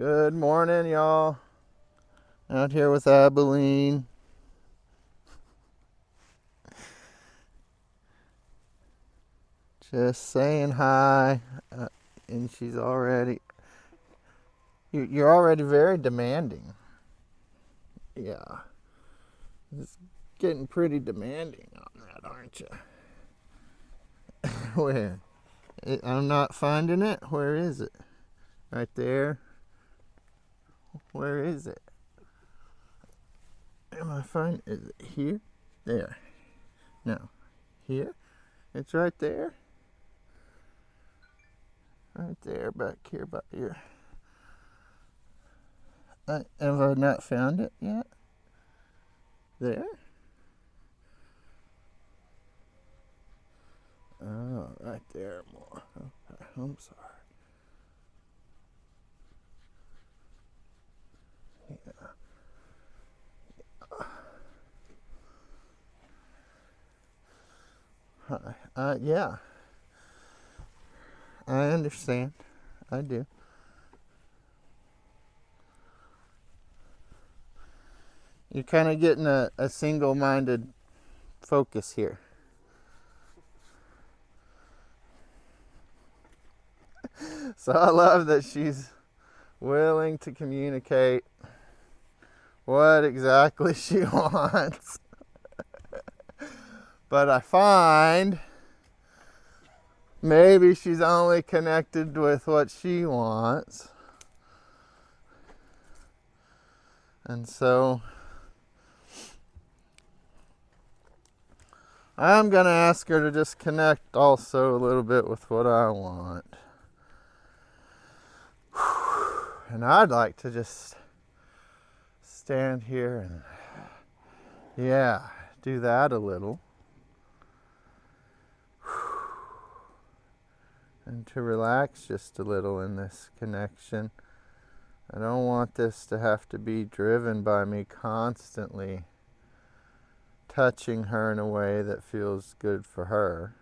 Good morning, y'all. Out here with Abilene. Just saying hi. And she's already... You're already very demanding. Yeah. It's getting pretty demanding on that, aren't you? Where? I'm not finding it. Where is it? Right there. Where is it? Am I finding? Is it here? There. No. Here? It's right there. Right there, back here, back here. Have I not found it yet? There? Oh, right there more. Okay, I'm sorry. Yeah. I understand. I do. You're kind of getting a single-minded focus here. So I love that she's willing to communicate what exactly she wants. But I find maybe she's only connected with what she wants. And so I'm going to ask her to just connect also a little bit with what I want. And I'd like to just stand here and, do that a little. And to relax just a little in this connection. I don't want this to have to be driven by me constantly touching her in a way that feels good for her.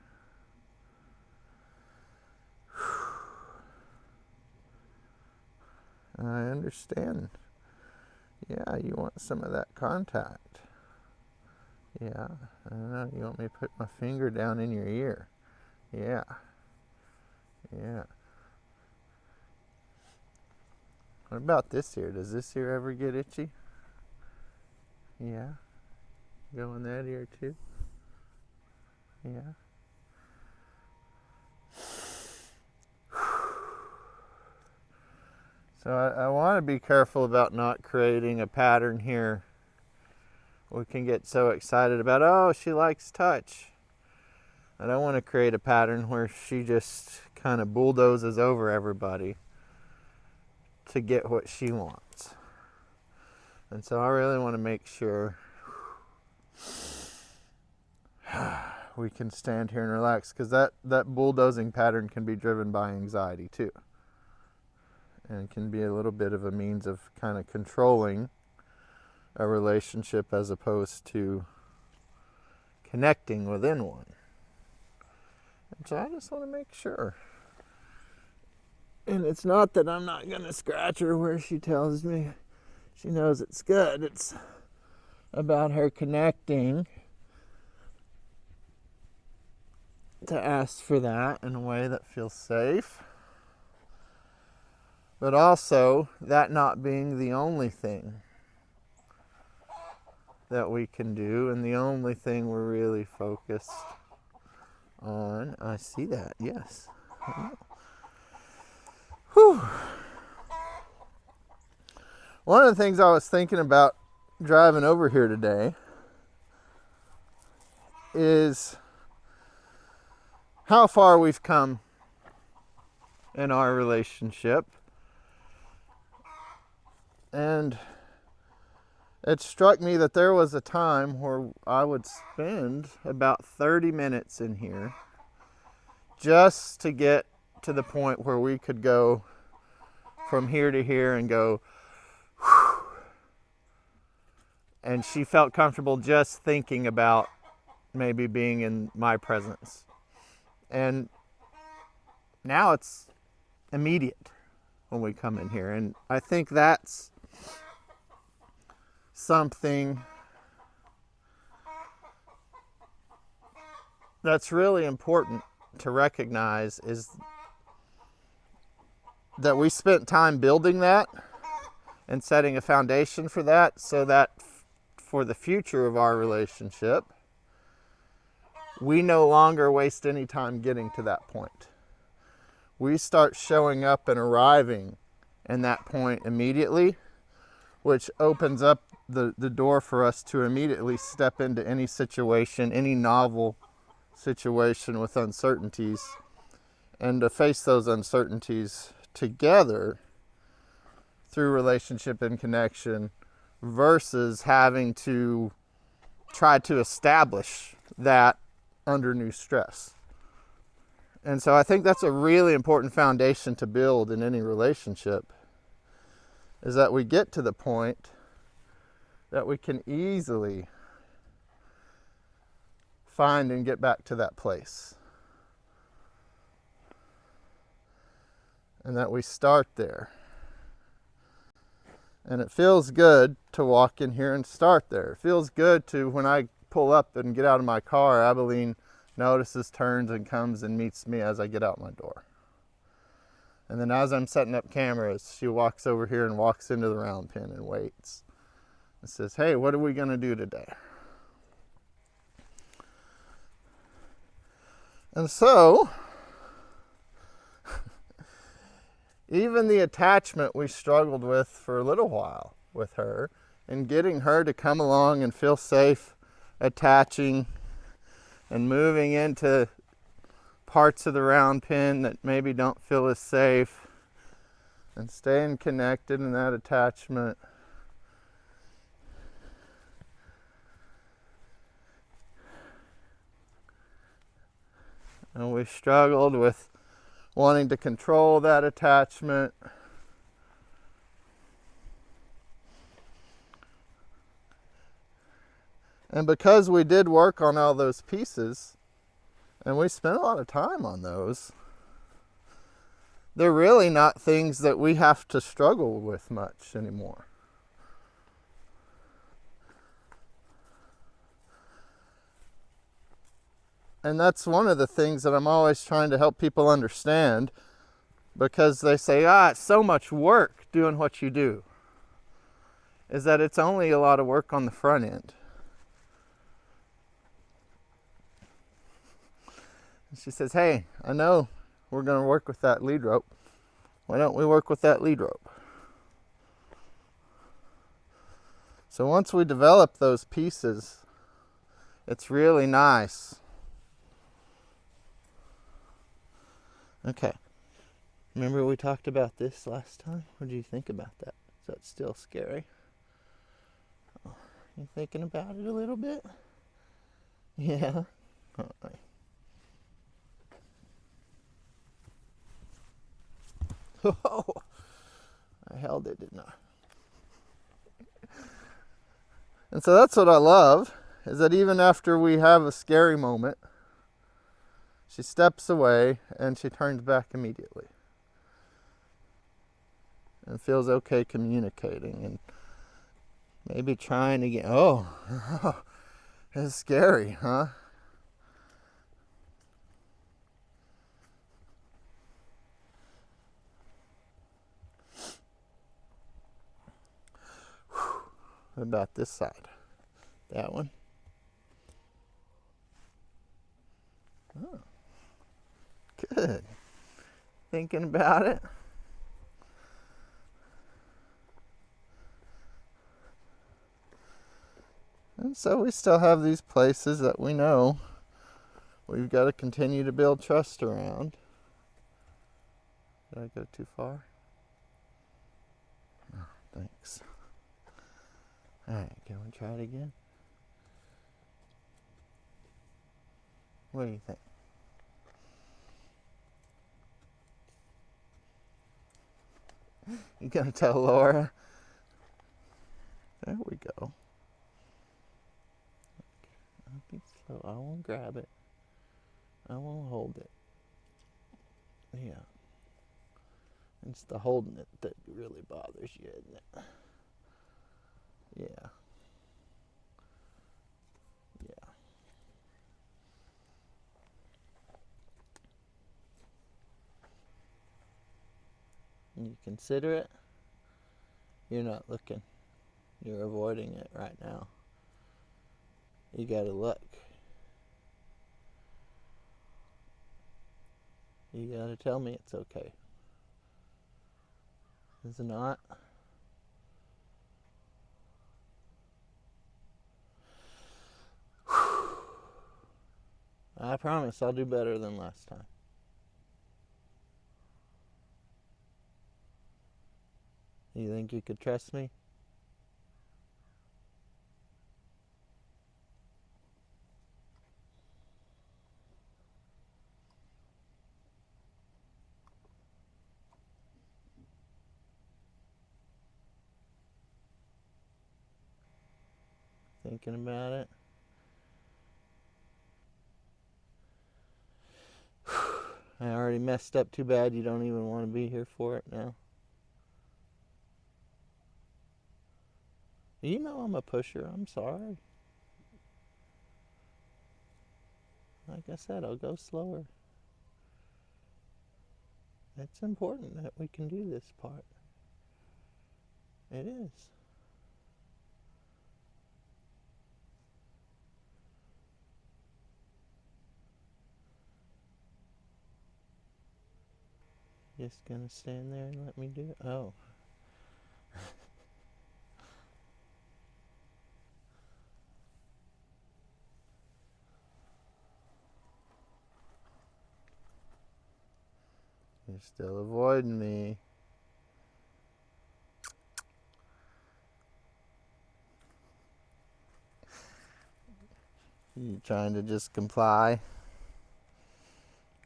I understand. Yeah, you want some of that contact. Yeah, I don't know. You want me to put my finger down in your ear. Yeah. Yeah. What about this ear? Does this ear ever get itchy? Yeah. Go in that ear too? Yeah. So I want to be careful about not creating a pattern here. We can get so excited about, oh, she likes touch. I don't want to create a pattern where she just kind of bulldozes over everybody to get what she wants. And so I really want to make sure we can stand here and relax, because that bulldozing pattern can be driven by anxiety too. And can be a little bit of a means of kind of controlling a relationship as opposed to connecting within one. And so I just want to make sure. And it's not that I'm not going to scratch her where she tells me she knows it's good. It's about her connecting to ask for that in a way that feels safe. But also, that not being the only thing that we can do and the only thing we're really focused on. I see that, yes. Whew. One of the things I was thinking about driving over here today is how far we've come in our relationship. And it struck me that there was a time where I would spend about 30 minutes in here just to get to the point where we could go from here to here and go, whew. And she felt comfortable just thinking about maybe being in my presence. And now it's immediate. when we come in here. And I think that's something that's really important to recognize, is that we spent time building that and setting a foundation for that, so that for the future of our relationship, we no longer waste any time getting to that point. We start showing up and arriving in that point immediately, which opens up the door for us to immediately step into any situation, any novel situation with uncertainties, and to face those uncertainties together through relationship and connection, versus having to try to establish that under new stress. And so I think that's a really important foundation to build in any relationship, is that we get to the point that we can easily find and get back to that place. And that we start there. And it feels good to walk in here and start there. It feels good to, when I pull up and get out of my car, Abilene notices, turns, and comes and meets me as I get out my door. And then as I'm setting up cameras, she walks over here and walks into the round pen and waits. And says, hey, what are we going to do today? And so, even the attachment we struggled with for a little while with her, and getting her to come along and feel safe attaching and moving into parts of the round pen that maybe don't feel as safe, and staying connected in that attachment. And we struggled with wanting to control that attachment. And because we did work on all those pieces, and we spent a lot of time on those, they're really not things that we have to struggle with much anymore. And that's one of the things that I'm always trying to help people understand, because they say, it's so much work doing what you do, is that it's only a lot of work on the front end. And she says, hey, I know we're going to work with that lead rope. Why don't we work with that lead rope? So once we develop those pieces, it's really nice. Okay. Remember we talked about this last time? What do you think about that? Is that still scary? Oh, you thinking about it a little bit? Yeah. All right. Oh, I held it, didn't I? And so that's what I love, is that even after we have a scary moment, she steps away and she turns back immediately. And feels okay communicating and maybe trying to get, it's scary, huh? What about this side? That one? Oh, good. Thinking about it? And so we still have these places that we know we've got to continue to build trust around. Did I go too far? Oh, thanks. Alright, can we try it again? What do you think? You gonna tell Laura? There we go. I'll be slow. I won't grab it. I won't hold it. Yeah. It's the holding it that really bothers you, isn't it? Yeah. Yeah. You consider it. You're not looking. You're avoiding it right now. You gotta look. You gotta tell me it's okay. Is it not? I promise I'll do better than last time. You think you could trust me? Thinking about it? I already messed up too bad you don't even want to be here for it now. You know I'm a pusher. I'm sorry. Like I said, I'll go slower. It's important that we can do this part. It is. Just gonna stand there and let me do it? Oh. You're still avoiding me. You trying to just comply?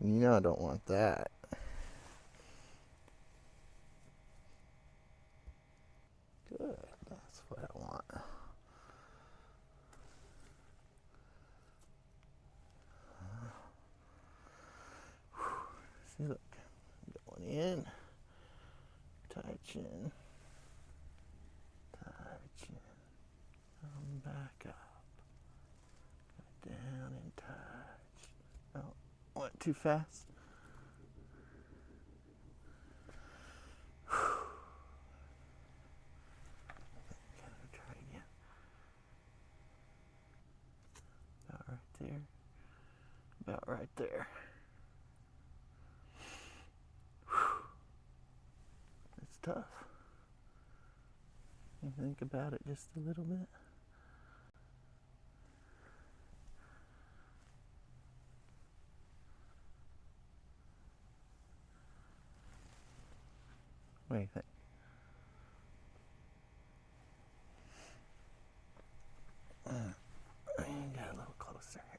You know I don't want that. Good. That's what I want. See, look. Going in. Touching. Touching. Come back up. Go down and touch. Oh, went too fast. Try again. About right there. About right there. It's tough. You think about it just a little bit. What do you think? Get a little closer here.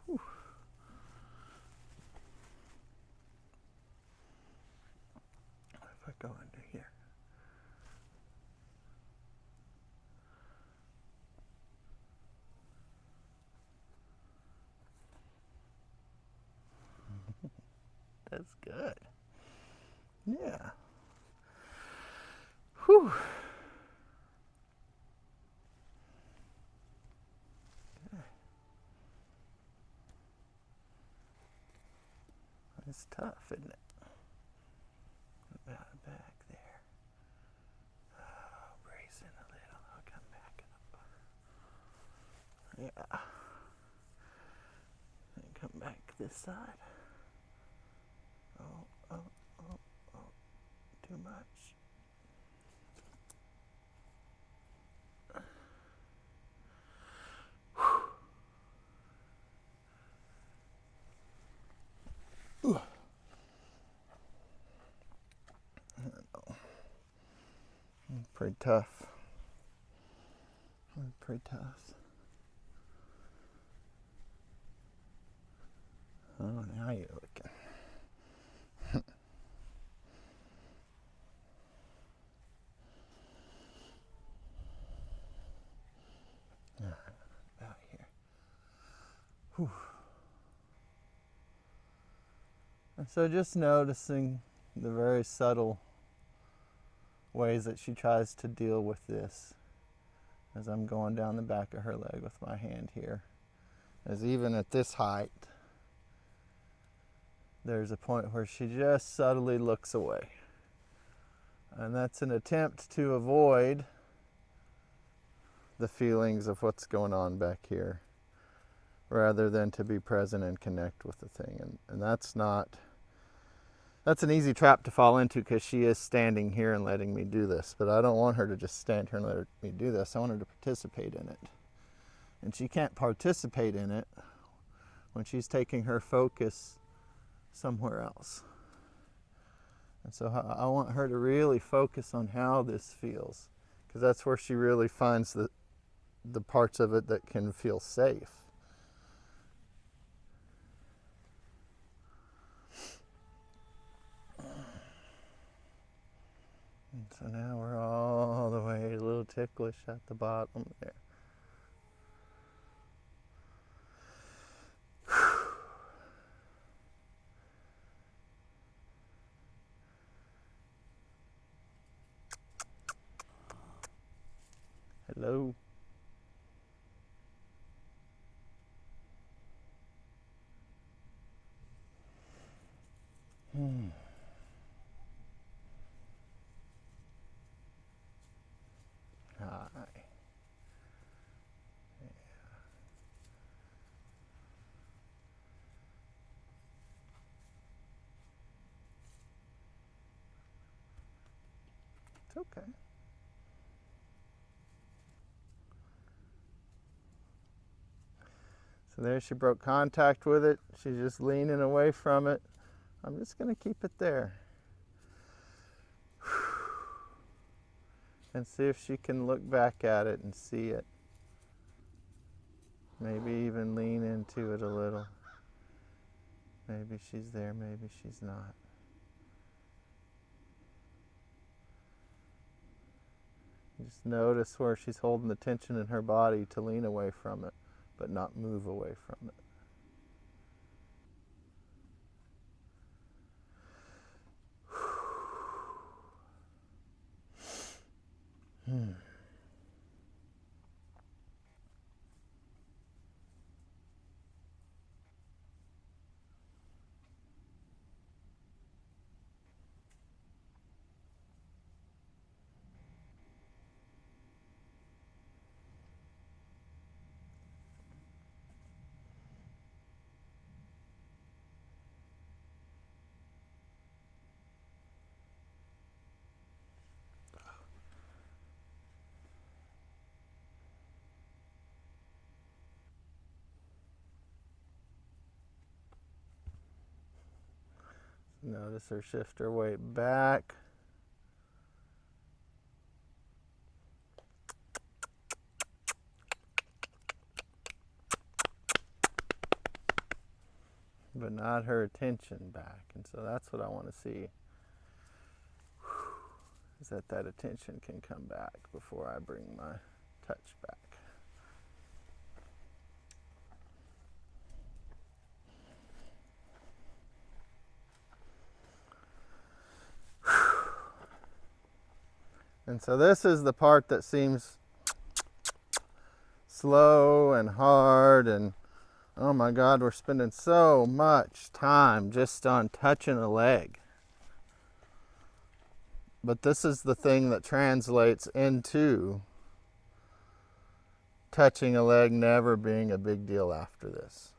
Whew. What if I go under here? That's good. Yeah. Whew. It's tough, isn't it? About back there. Oh, brace in a little. I'll come back up. Yeah. And come back this side. Oh. Too much. Pretty tough. Pretty tough. Oh, now you're looking. Whew. And so just noticing the very subtle ways that she tries to deal with this as I'm going down the back of her leg with my hand here. As even at this height, there's a point where she just subtly looks away. And that's an attempt to avoid the feelings of what's going on back here, rather than to be present and connect with the thing. And that's an easy trap to fall into, because she is standing here and letting me do this. But I don't want her to just stand here and let me do this. I want her to participate in it. And she can't participate in it when she's taking her focus somewhere else. And so I want her to really focus on how this feels, because that's where she really finds the parts of it that can feel safe. And so now we're all the way a little ticklish at the bottom there. Hello. Hi. Yeah. It's okay. So there, she broke contact with it. She's just leaning away from it. I'm just going to keep it there. And see if she can look back at it and see it. Maybe even lean into it a little. Maybe she's there, maybe she's not. Just notice where she's holding the tension in her body to lean away from it, but not move away from it. Notice her shift her weight back. But not her attention back. And so that's what I want to see, is that attention can come back before I bring my touch back. And so this is the part that seems slow and hard, and oh my God, we're spending so much time just on touching a leg. But this is the thing that translates into touching a leg never being a big deal after this.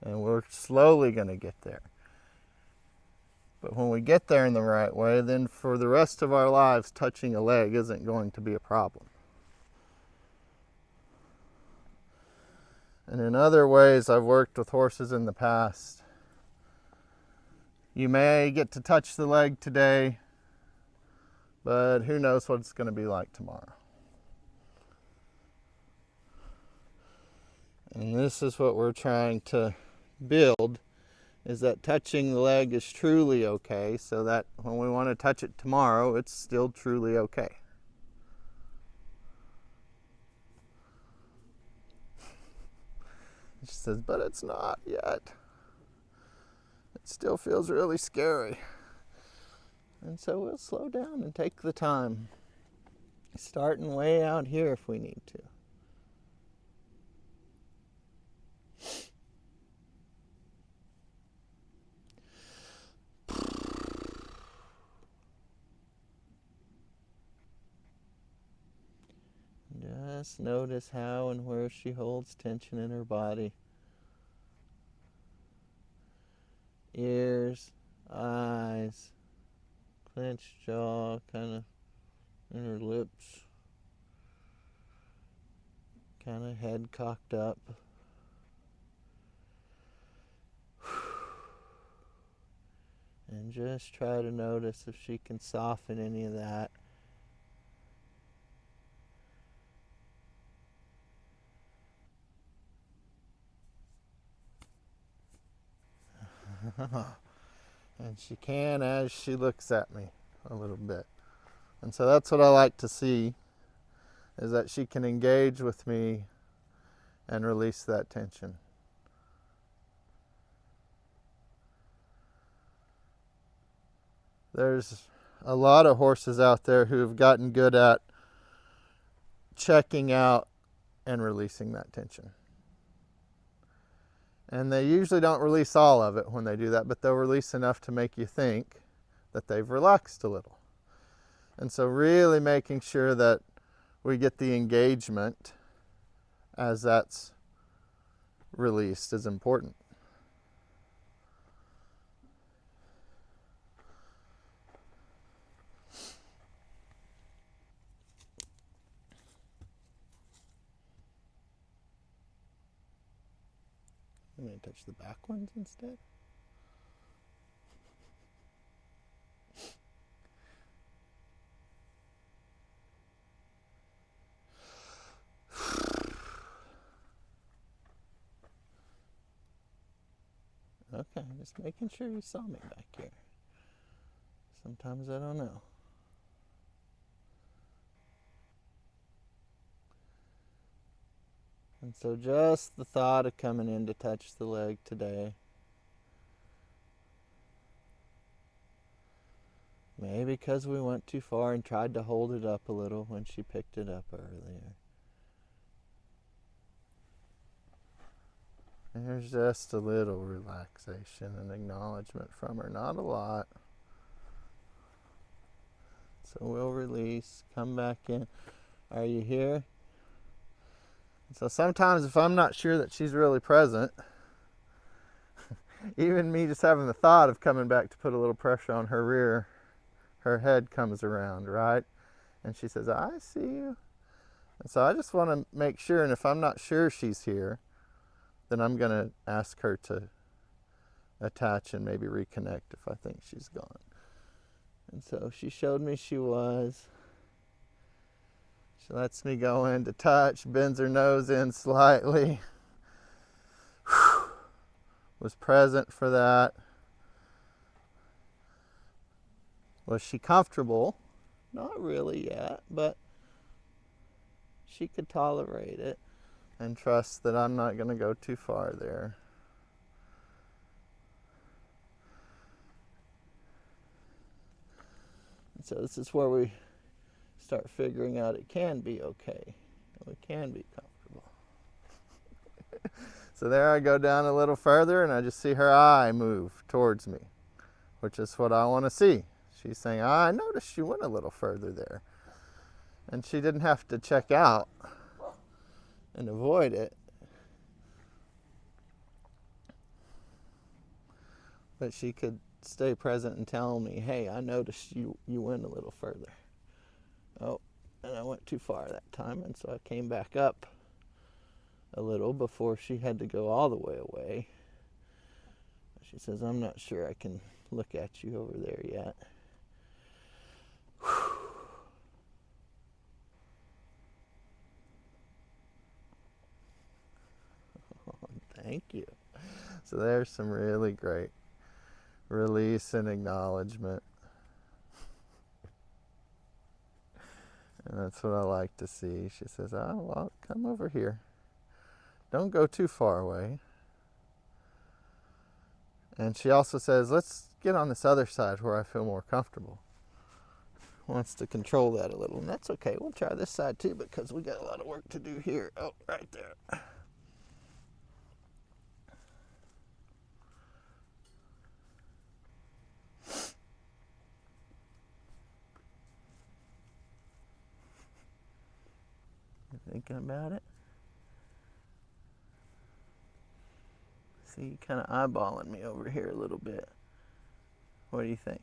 And we're slowly going to get there. But when we get there in the right way, then for the rest of our lives, touching a leg isn't going to be a problem. And in other ways, I've worked with horses in the past. You may get to touch the leg today, but who knows what it's going to be like tomorrow. And this is what we're trying to build, is that touching the leg is truly okay, so that when we want to touch it tomorrow, it's still truly okay. She says, but it's not yet. It still feels really scary. And so we'll slow down and take the time. Starting way out here if we need to. Just notice how and where she holds tension in her body. Ears, eyes, clenched jaw, kind of in her lips, kind of head cocked up. And just try to notice if she can soften any of that. And she can as she looks at me a little bit. And so that's what I like to see, is that she can engage with me and release that tension. There's a lot of horses out there who have gotten good at checking out and releasing that tension. And they usually don't release all of it when they do that, but they'll release enough to make you think that they've relaxed a little. And so really making sure that we get the engagement as that's released is important. I'm going to touch the back ones instead. Okay, just making sure you saw me back here. Sometimes I don't know. And so just the thought of coming in to touch the leg today. Maybe because we went too far and tried to hold it up a little when she picked it up earlier. There's just a little relaxation and acknowledgement from her, not a lot. So we'll release, come back in. Are you here? So sometimes if I'm not sure that she's really present, even me just having the thought of coming back to put a little pressure on her rear, her head comes around, right? And she says, I see you. And so I just want to make sure, and if I'm not sure she's here, then I'm going to ask her to attach and maybe reconnect if I think she's gone. And so she showed me she was. She lets me go in to touch, bends her nose in slightly. Was present for that. Was she comfortable? Not really yet, but she could tolerate it and trust that I'm not going to go too far there. And so this is where we start figuring out it can be okay. We can be comfortable. So there I go down a little further and I just see her eye move towards me, which is what I want to see. She's saying, I noticed you went a little further there. And she didn't have to check out and avoid it. But she could stay present and tell me, hey, I noticed you went a little further. Oh, and I went too far that time, and so I came back up a little before she had to go all the way away. She says, I'm not sure I can look at you over there yet. Thank you. So there's some really great release and acknowledgement. And that's what I like to see. She says, oh, well, come over here. Don't go too far away. And she also says, let's get on this other side where I feel more comfortable. Wants to control that a little, and that's okay. We'll try this side too because we got a lot of work to do here. Oh, right there. You thinking about it? See, you kind of eyeballing me over here a little bit. What do you think?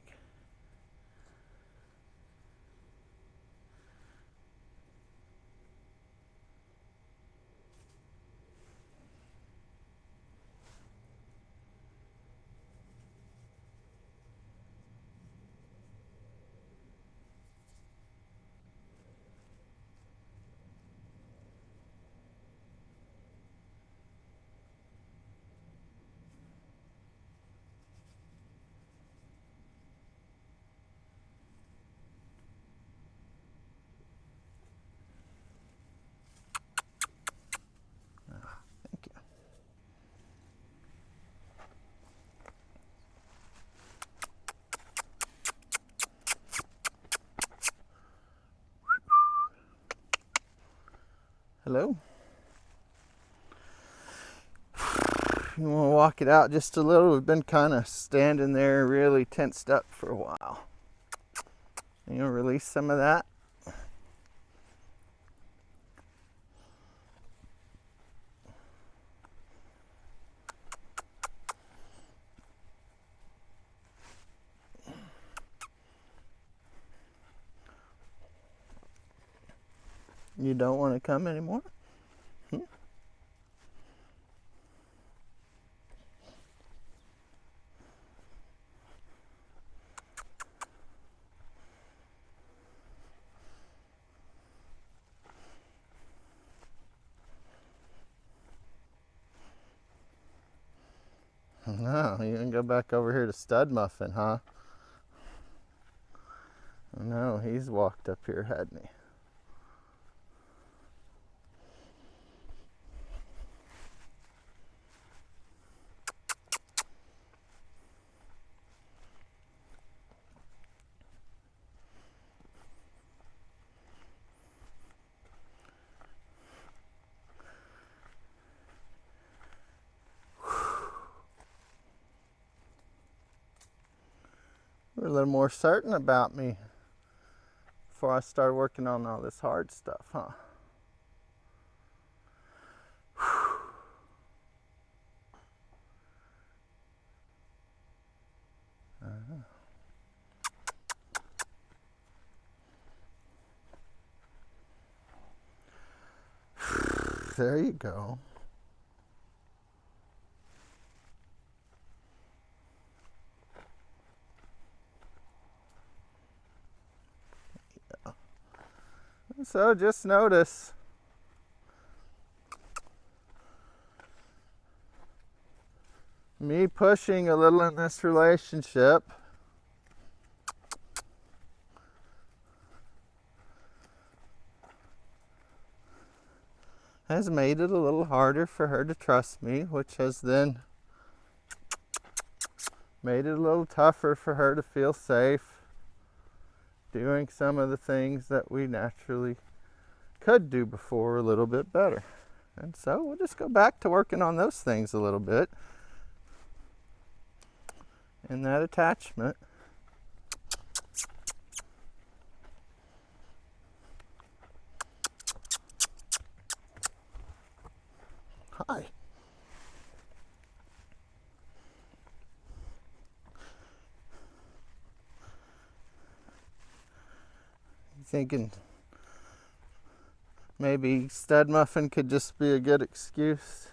Thank you. Hello? You want to walk it out just a little? We've been kind of standing there really tensed up for a while. You know, release some of that. You don't want to come anymore? No, you can go back over here to Stud Muffin, huh? No, he's walked up here, hadn't he? You're a little more certain about me before I started working on all this hard stuff, huh? There you go. Yeah. So just notice me pushing a little in this relationship has made it a little harder for her to trust me, which has then made it a little tougher for her to feel safe doing some of the things that we naturally could do before a little bit better. And so we'll just go back to working on those things a little bit. And that attachment. Hi. Thinking maybe Stud Muffin could just be a good excuse.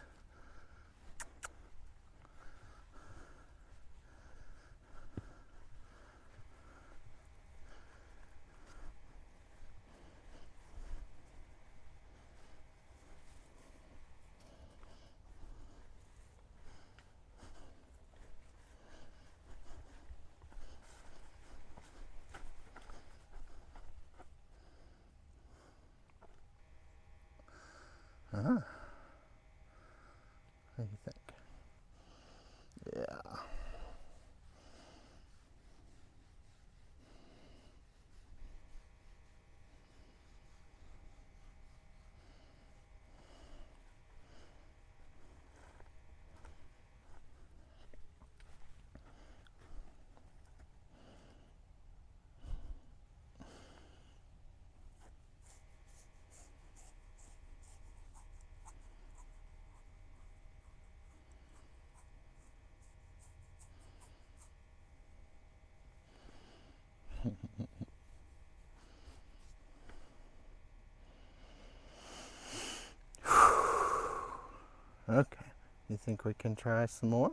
think we can try some more?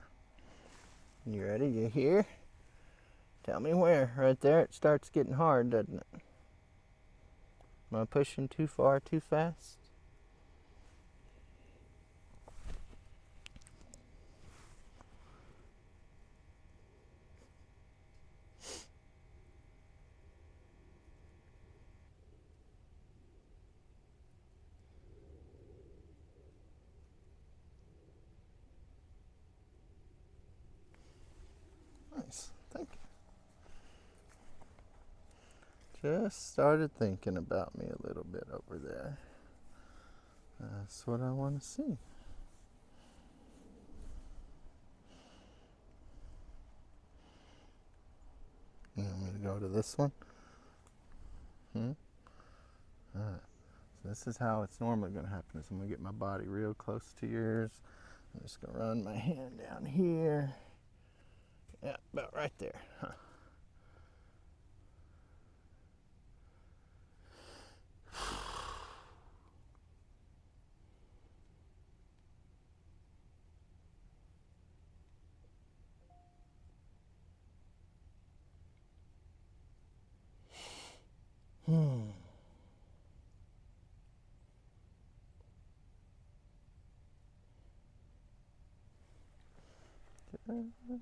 You ready? You here? Tell me where. Right there, it starts getting hard, doesn't it? Am I pushing too far, too fast? Nice. Thank you. Just started thinking about me a little bit over there. That's what I want to see. You want me to go to this one? Alright. So this is how it's normally going to happen. Is I'm going to get my body real close to yours. I'm just going to run my hand down here. Yeah, about right there. Huh.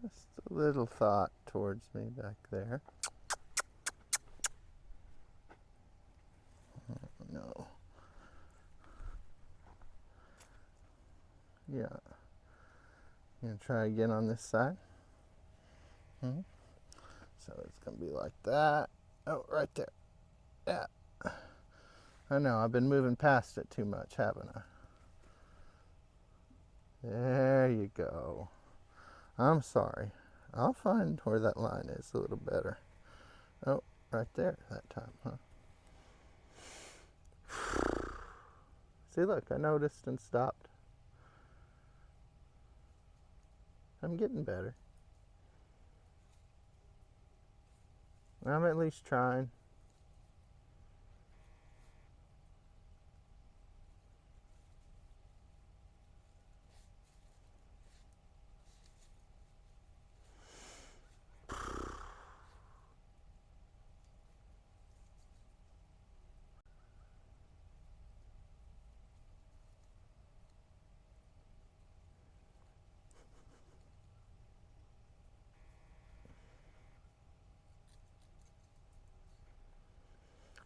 Just a little thought towards me back there. No. Yeah. You gonna try again on this side? So it's gonna be like that. Oh, right there. Yeah. I know, I've been moving past it too much, haven't I? There you go. I'm sorry. I'll find where that line is a little better. Oh, right there that time, huh? See, look, I noticed and stopped. I'm getting better. I'm at least trying.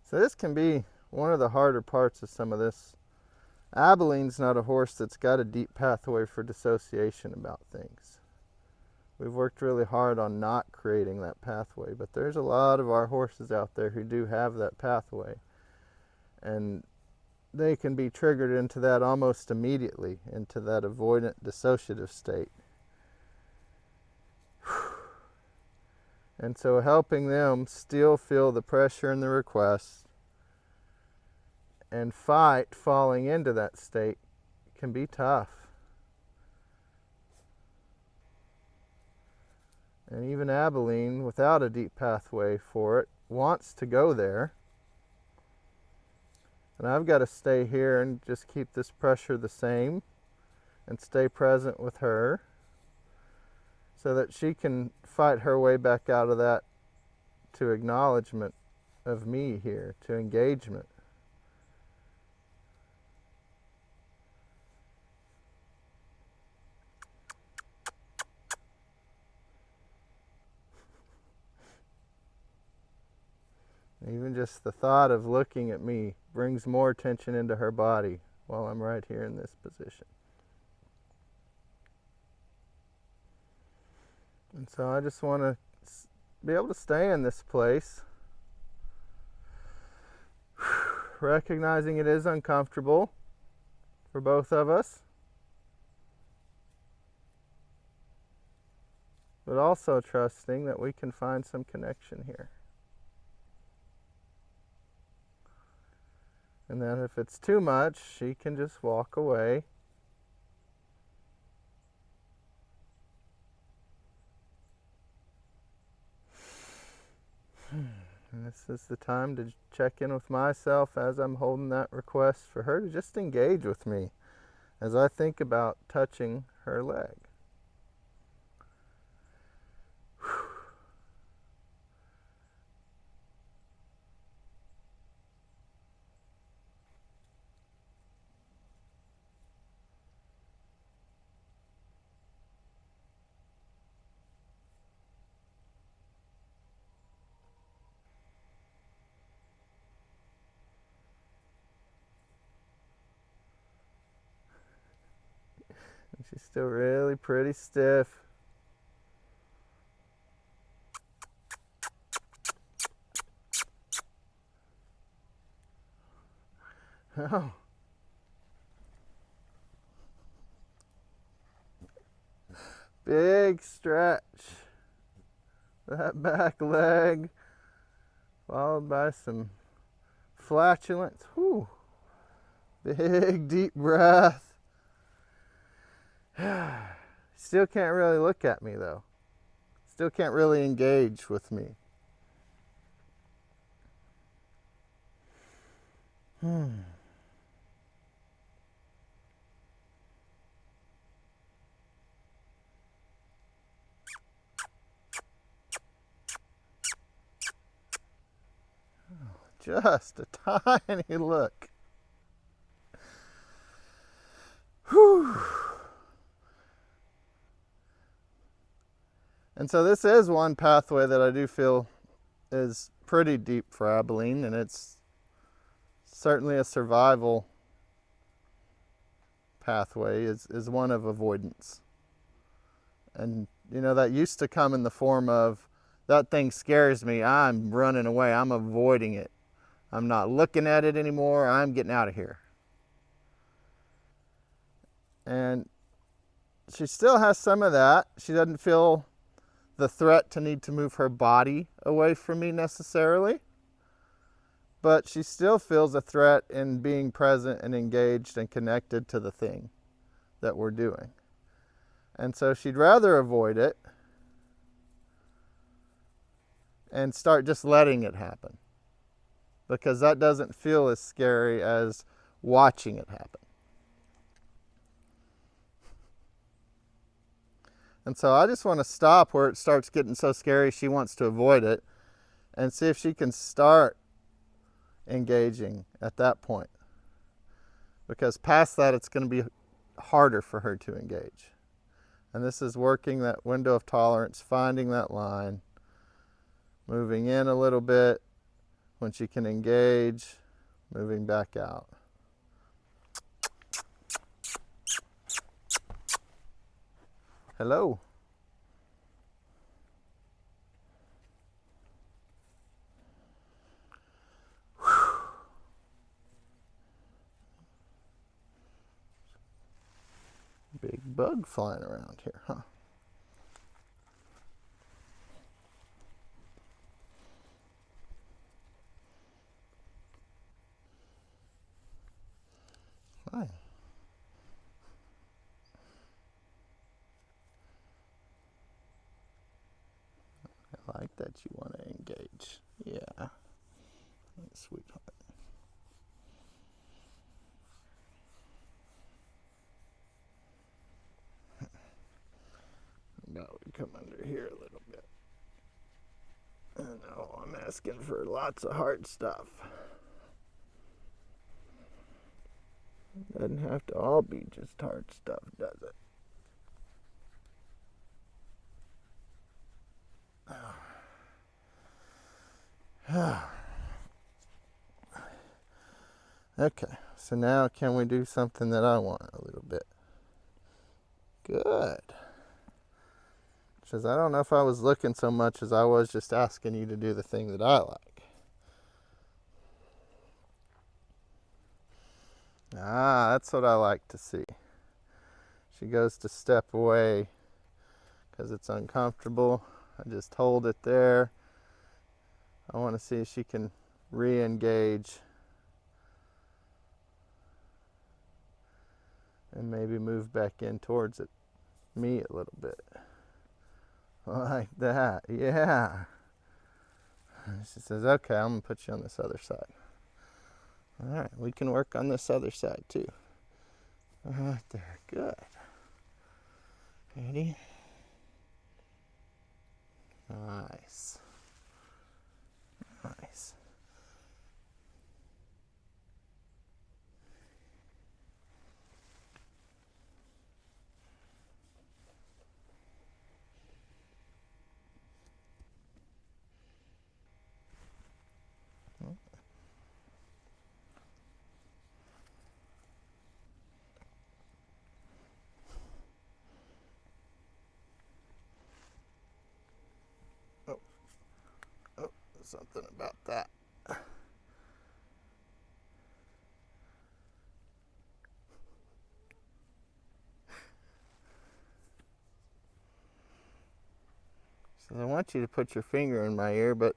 So this can be one of the harder parts of some of this. Abilene's not a horse that's got a deep pathway for dissociation about things. We've worked really hard on not creating that pathway, but there's a lot of our horses out there who do have that pathway. And they can be triggered into that almost immediately, into that avoidant dissociative state. And so helping them still feel the pressure and the request and fight falling into that state can be tough. And even Abilene, without a deep pathway for it, wants to go there. And I've got to stay here and just keep this pressure the same and stay present with her so that she can fight her way back out of that to acknowledgement of me here, to engagement. Even just the thought of looking at me brings more attention into her body while I'm right here in this position. And so I just want to be able to stay in this place, recognizing it is uncomfortable for both of us, but also trusting that we can find some connection here. And then if it's too much, she can just walk away. And this is the time to check in with myself as I'm holding that request for her to just engage with me as I think about touching her leg. And she's still really pretty stiff. Oh. Big stretch. That back leg, followed by some flatulence. Whew. Big deep breath. Still can't really look at me though. Still can't really engage with me. Just a tiny look. Whew. And so this is one pathway that I do feel is pretty deep for Abilene, and it's certainly a survival pathway, is one of avoidance. And you know, that used to come in the form of, that thing scares me, I'm running away, I'm avoiding it. I'm not looking at it anymore, I'm getting out of here. And she still has some of that. She doesn't feel the threat to need to move her body away from me necessarily, but she still feels a threat in being present and engaged and connected to the thing that we're doing. And so she'd rather avoid it and start just letting it happen, because that doesn't feel as scary as watching it happen. And so I just want to stop where it starts getting so scary she wants to avoid it, and see if she can start engaging at that point. Because past that, it's going to be harder for her to engage. And this is working that window of tolerance, finding that line, moving in a little bit when she can engage, moving back out. Hello. Big bug flying around here, huh? Hi. I like that you want to engage. Yeah. Sweetheart. About we come under here a little bit. And oh, I'm asking for lots of hard stuff. Doesn't have to all be just hard stuff, does it? Okay, so now can we do something that I want a little bit? Good. Because I don't know if I was looking so much as I was just asking you to do the thing that I like. Ah, that's what I like to see. She goes to step away because it's uncomfortable. I just hold it there. I want to see if she can re-engage and maybe move back in towards me a little bit. Like that, yeah. She says, okay, I'm gonna put you on this other side. All right, we can work on this other side too. Right there, good. Ready? Nice. Nice. Oh, oh, something about that. So I want you to put your finger in my ear, but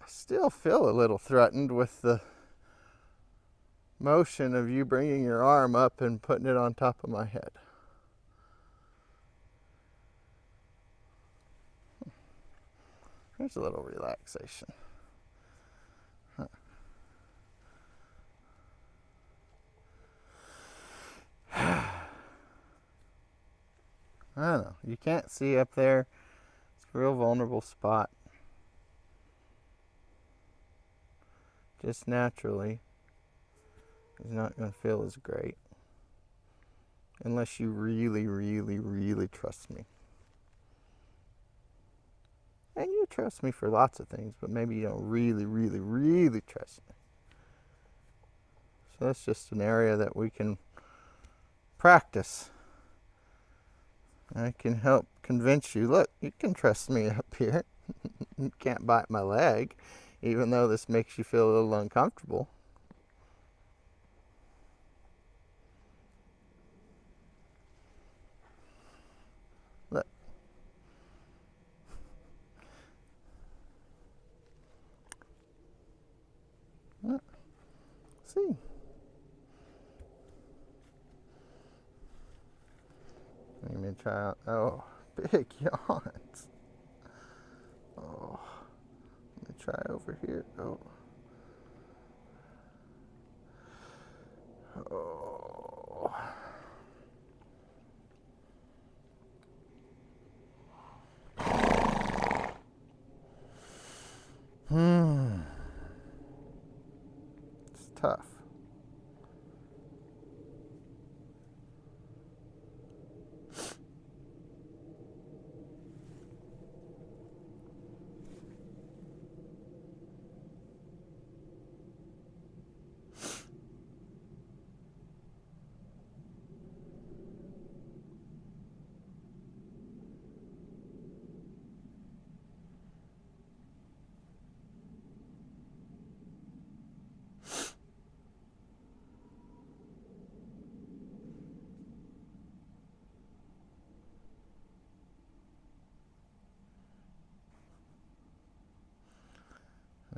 I still feel a little threatened with the motion of you bringing your arm up and putting it on top of my head. There's a little relaxation. Huh. I don't know. You can't see up there. It's a real vulnerable spot. Just naturally, it's not going to feel as great. Unless you really, really, really trust me. And you trust me for lots of things, but maybe you don't really, really, really trust me. So that's just an area that we can practice. I can help convince you, look, you can trust me up here. You can't bite my leg, even though this makes you feel a little uncomfortable. Look. Look. See. Let me try out. Oh, big yawns. Oh, let me try over here. Oh. Oh. It's tough.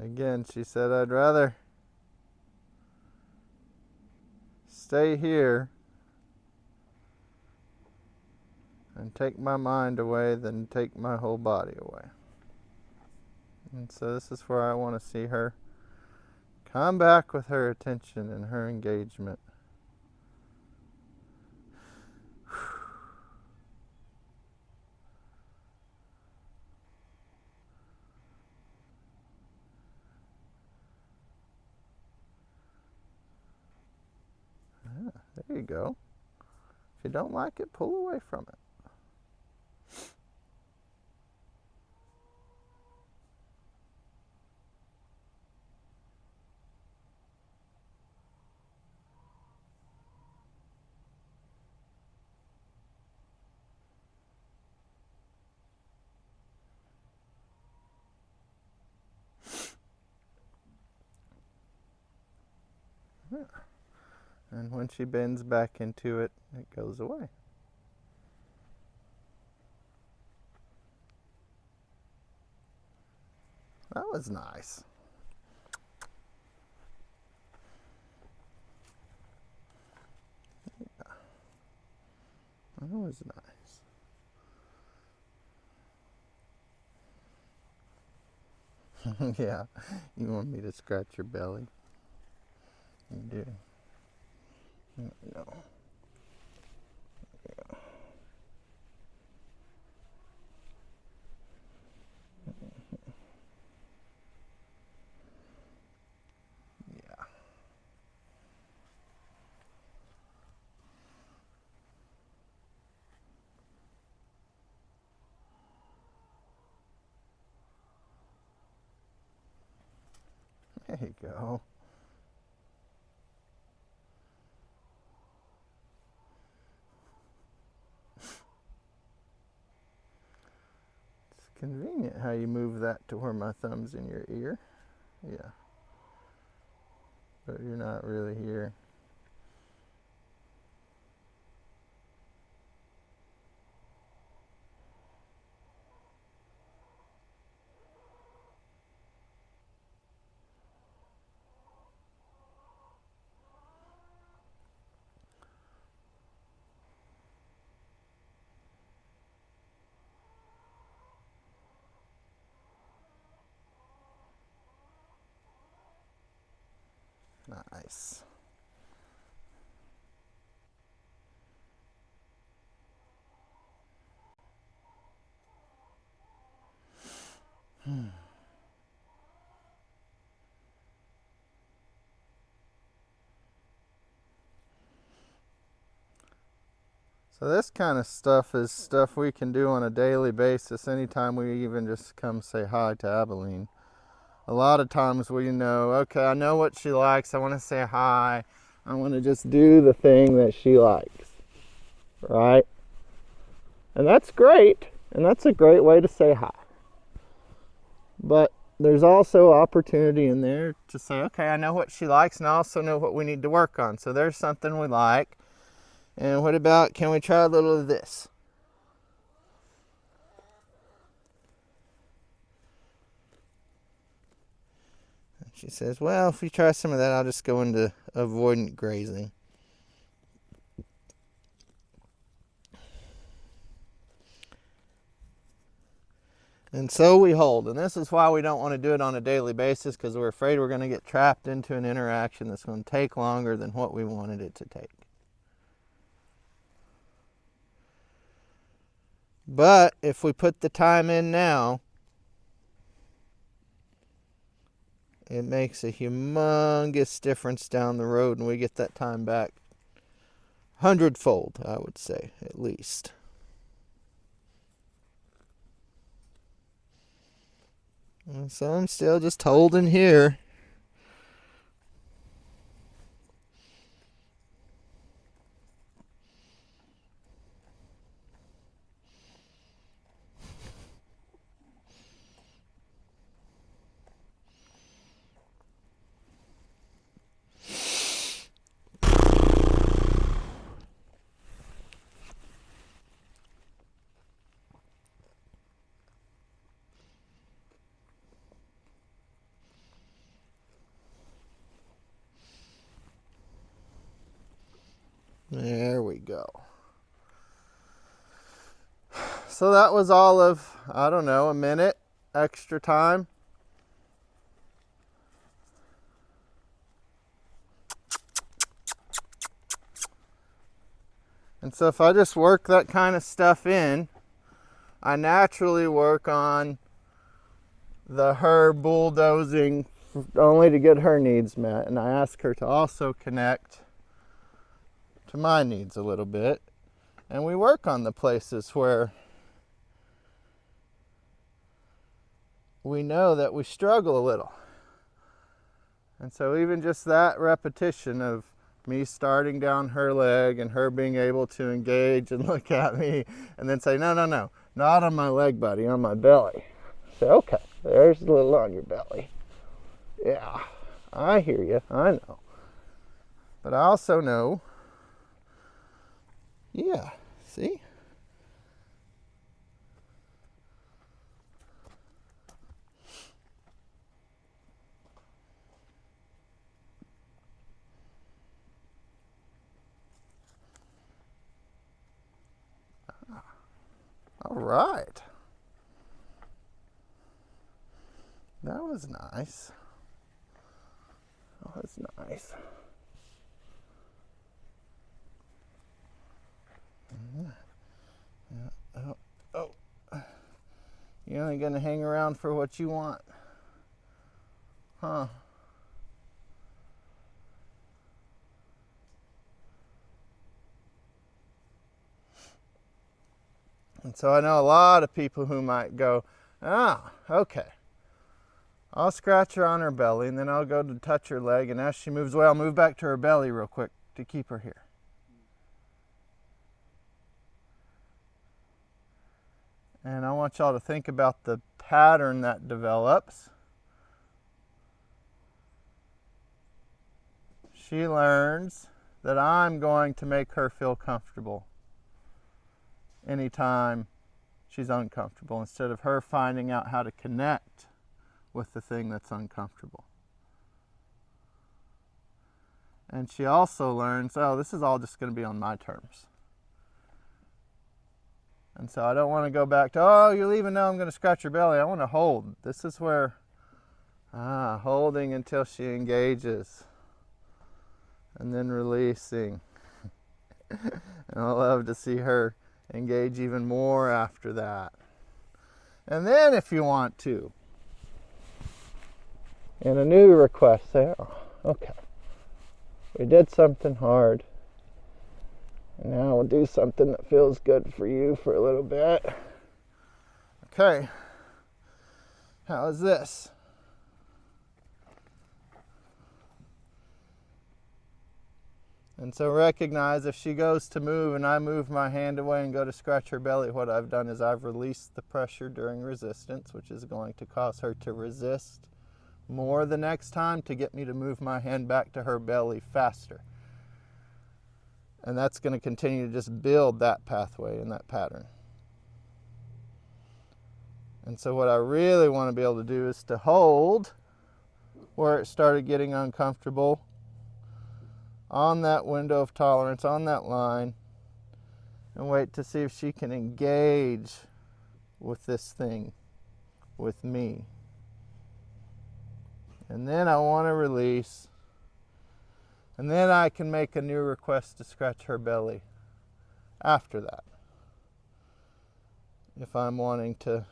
Again, she said, I'd rather stay here and take my mind away than take my whole body away. And so this is where I want to see her come back with her attention and her engagement. There you go. If you don't like it, pull away from it. Yeah. And when she bends back into it, it goes away. That was nice. Yeah. That was nice. Yeah. You want me to scratch your belly? You do. No. Yeah. There you go. It's convenient how you move that to where my thumb's in your ear. Yeah. But you're not really here. Nice. So this kind of stuff is stuff we can do on a daily basis anytime we even just come say hi to Abilene. A lot of times we know, okay, I know what she likes, I want to say hi, I want to just do the thing that she likes, right? And that's great, and that's a great way to say hi. But there's also opportunity in there to say, okay, I know what she likes and I also know what we need to work on. So there's something we like. And what about, can we try a little of this? And she says, well, if we try some of that, I'll just go into avoidant grazing. And so we hold. And this is why we don't want to do it on a daily basis, because we're afraid we're going to get trapped into an interaction that's going to take longer than what we wanted it to take. But if we put the time in now, it makes a humongous difference down the road, and we get that time back 100-fold, I would say, at least. And so I'm still just holding here. There we go. So that was all of, I don't know, a minute extra time. And so if I just work that kind of stuff in, I naturally work on her bulldozing only to get her needs met. And I ask her to also connect to my needs a little bit. And we work on the places where we know that we struggle a little. And so even just that repetition of me starting down her leg and her being able to engage and look at me and then say, no, not on my leg, buddy, on my belly. Say, okay, there's a little on your belly. Yeah, I hear you, I know. But I also know, yeah, see? All right. That was nice. That was nice. Yeah. Oh. You ain't gonna hang around for what you want. Huh. And so I know a lot of people who might go, okay, I'll scratch her on her belly, and then I'll go to touch her leg, and as she moves away, I'll move back to her belly real quick to keep her here. And I want y'all to think about the pattern that develops. She learns that I'm going to make her feel comfortable anytime she's uncomfortable, instead of her finding out how to connect with the thing that's uncomfortable. And she also learns, oh, this is all just going to be on my terms. And so I don't want to go back to, oh, you're leaving now, I'm going to scratch your belly. I want to hold. This is where, holding until she engages. And then releasing. And I love to see her engage even more after that. And then if you want to, in a new request, say, oh, okay, we did something hard, and now we'll do something that feels good for you for a little bit. Okay, how is this? And so recognize if she goes to move and I move my hand away and go to scratch her belly, what I've done is I've released the pressure during resistance, which is going to cause her to resist more the next time to get me to move my hand back to her belly faster. And that's going to continue to just build that pathway and that pattern. And so what I really want to be able to do is to hold where it started getting uncomfortable, on that window of tolerance, on that line, and wait to see if she can engage with this thing, with me. And then I want to release, and then I can make a new request to scratch her belly after that, if I'm wanting to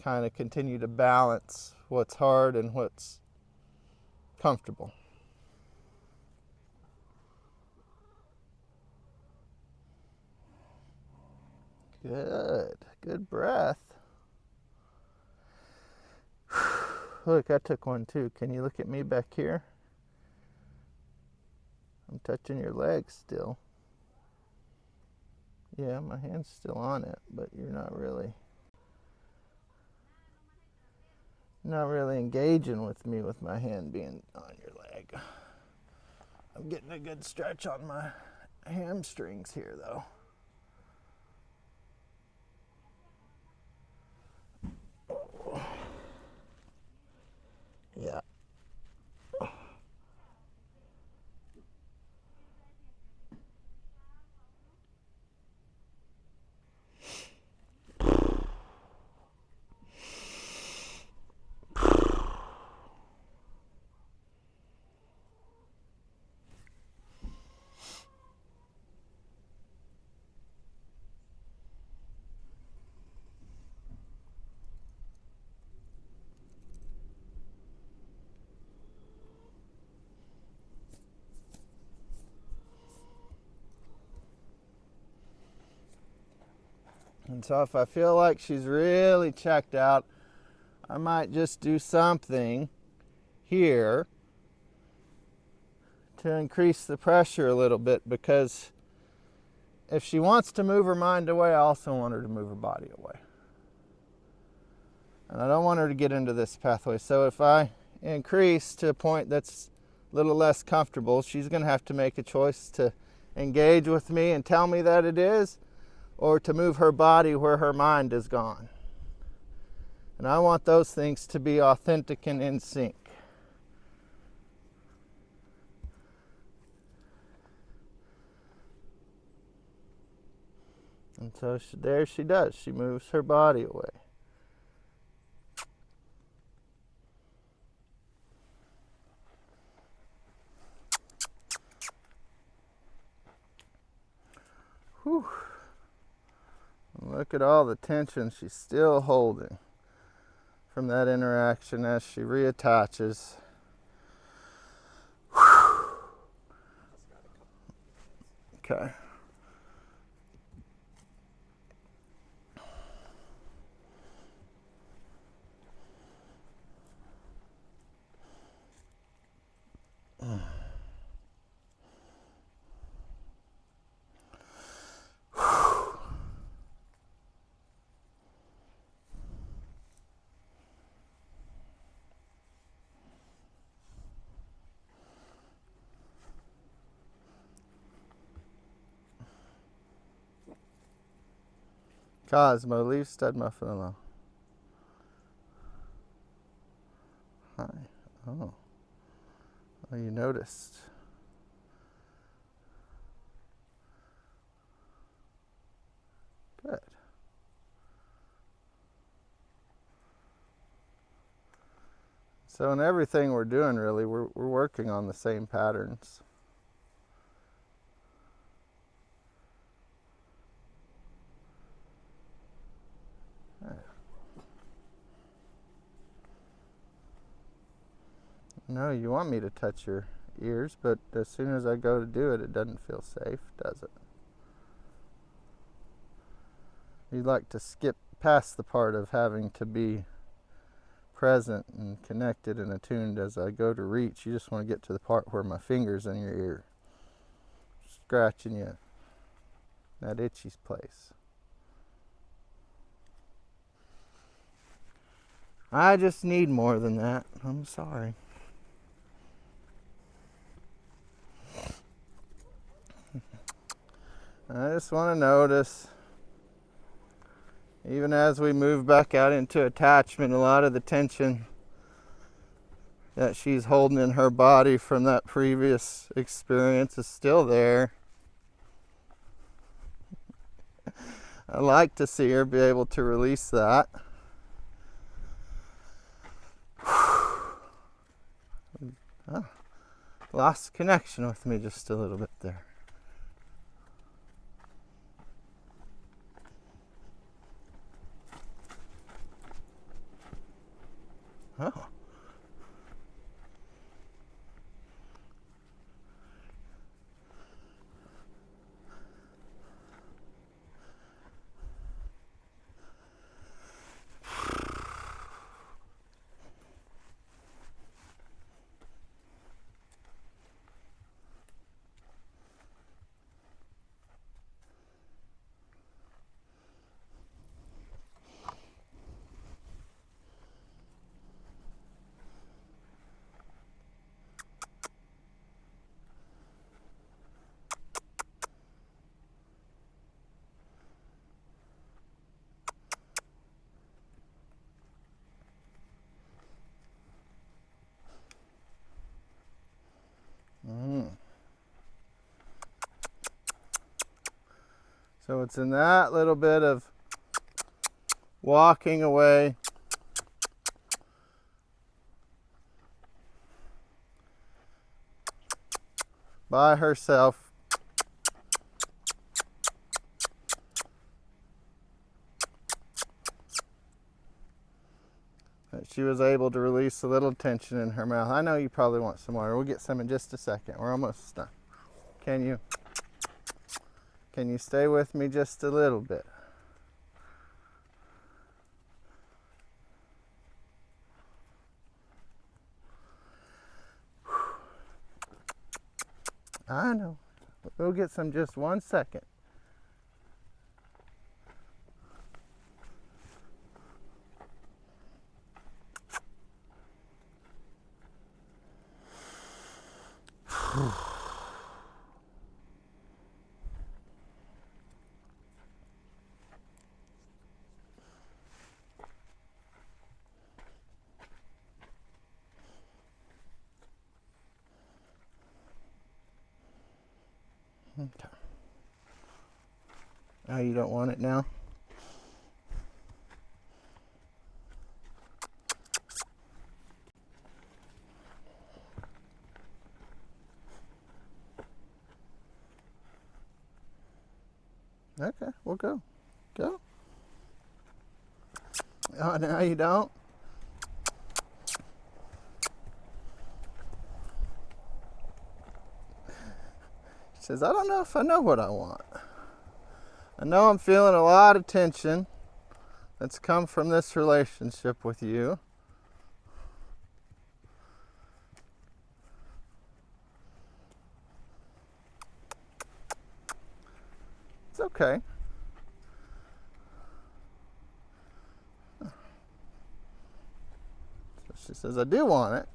kind of continue to balance what's hard and what's comfortable. Good breath. Look, I took one too. Can you look at me back here? I'm touching your leg still. Yeah, my hand's still on it, but you're not really engaging with me with my hand being on your leg. I'm getting a good stretch on my hamstrings here though. Yeah. And so if I feel like she's really checked out, I might just do something here to increase the pressure a little bit, because if she wants to move her mind away, I also want her to move her body away. And I don't want her to get into this pathway. So if I increase to a point that's a little less comfortable, she's going to have to make a choice to engage with me and tell me that it is, or to move her body where her mind is gone. And I want those things to be authentic and in sync. And so there she does. She moves her body away. Whew. Look at all the tension she's still holding from that interaction as she reattaches. Okay. Cosmo, leave stud muffin alone. Hi. Oh. Oh, you noticed. Good. So in everything we're doing, really, we're working on the same patterns. No, you want me to touch your ears, but as soon as I go to do it, it doesn't feel safe, does it? You'd like to skip past the part of having to be present and connected and attuned as I go to reach. You just want to get to the part where my finger's in your ear, scratching you, that itchy place. I just need more than that. I'm sorry. I just want to notice, even as we move back out into attachment, a lot of the tension that she's holding in her body from that previous experience is still there. I like to see her be able to release that. Oh, lost connection with me just a little bit there. Oh. So it's in that little bit of walking away by herself that she was able to release a little tension in her mouth. I know you probably want some water. We'll get some in just a second. We're almost done. Can you stay with me just a little bit? I know. We'll get some just 1 second. Okay. Oh, you don't want it now? Okay, we'll go. Go. Oh, now you don't? She says, I don't know if I know what I want. I know I'm feeling a lot of tension that's come from this relationship with you. It's okay. So she says, I do want it.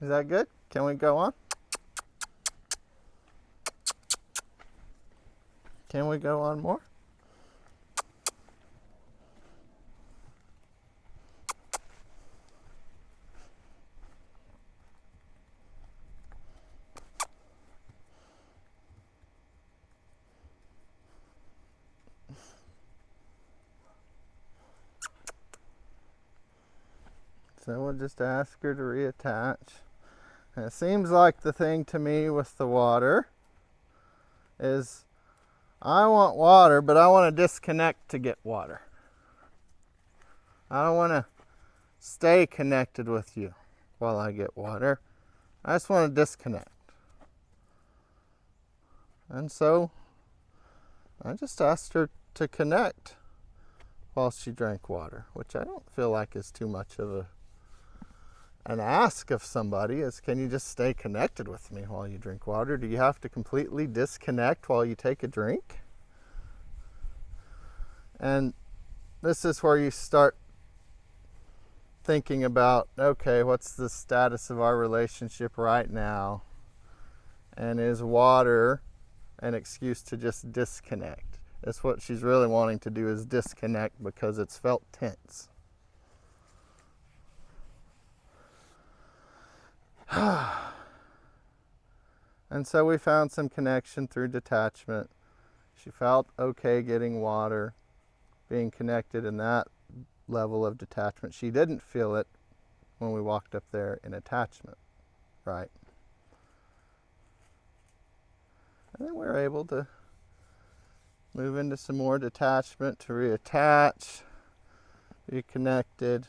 Is that good? Can we go on? Can we go on more? So we'll just ask her to reattach. And it seems like the thing to me with the water is I want water, but I want to disconnect to get water. I don't want to stay connected with you while I get water. I just want to disconnect. And so I just asked her to connect while she drank water, which I don't feel like is too much of an ask of somebody. Is, can you just stay connected with me while you drink water? Do you have to completely disconnect while you take a drink? And this is where you start thinking about, okay, what's the status of our relationship right now? And is water an excuse to just disconnect? It's what she's really wanting to do, is disconnect, because it's felt tense. And so we found some connection through detachment. She felt okay getting water, being connected in that level of detachment. She didn't feel it when we walked up there in attachment, right? And then we were able to move into some more detachment to reattach, be connected.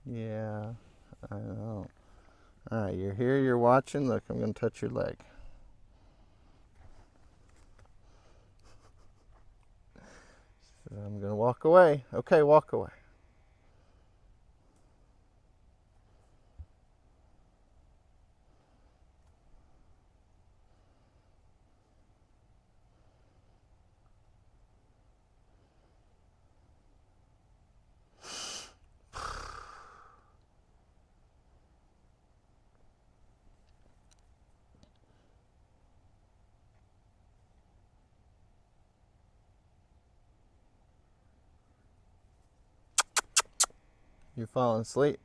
Yeah, I know. All right, you're here, you're watching. Look, I'm going to touch your leg. So I'm going to walk away. Okay, walk away. You're falling asleep.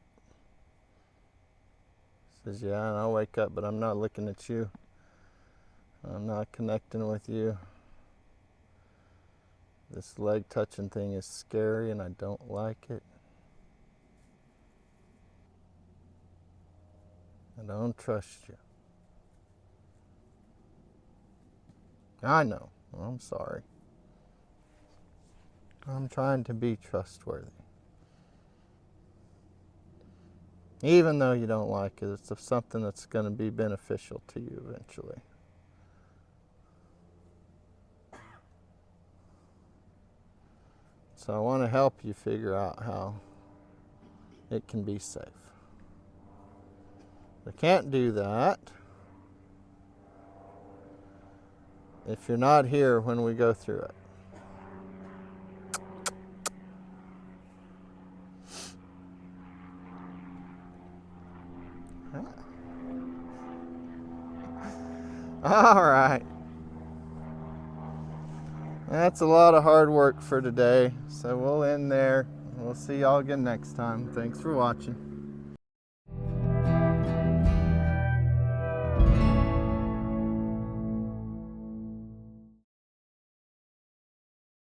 Says, yeah, and I'll wake up, but I'm not looking at you. I'm not connecting with you. This leg touching thing is scary and I don't like it. I don't trust you. I know. I'm sorry. I'm trying to be trustworthy. Even though you don't like it, it's something that's going to be beneficial to you eventually. So I want to help you figure out how it can be safe. I can't do that if you're not here when we go through it. All right. That's a lot of hard work for today. So we'll end there. We'll see y'all again next time. Thanks for watching.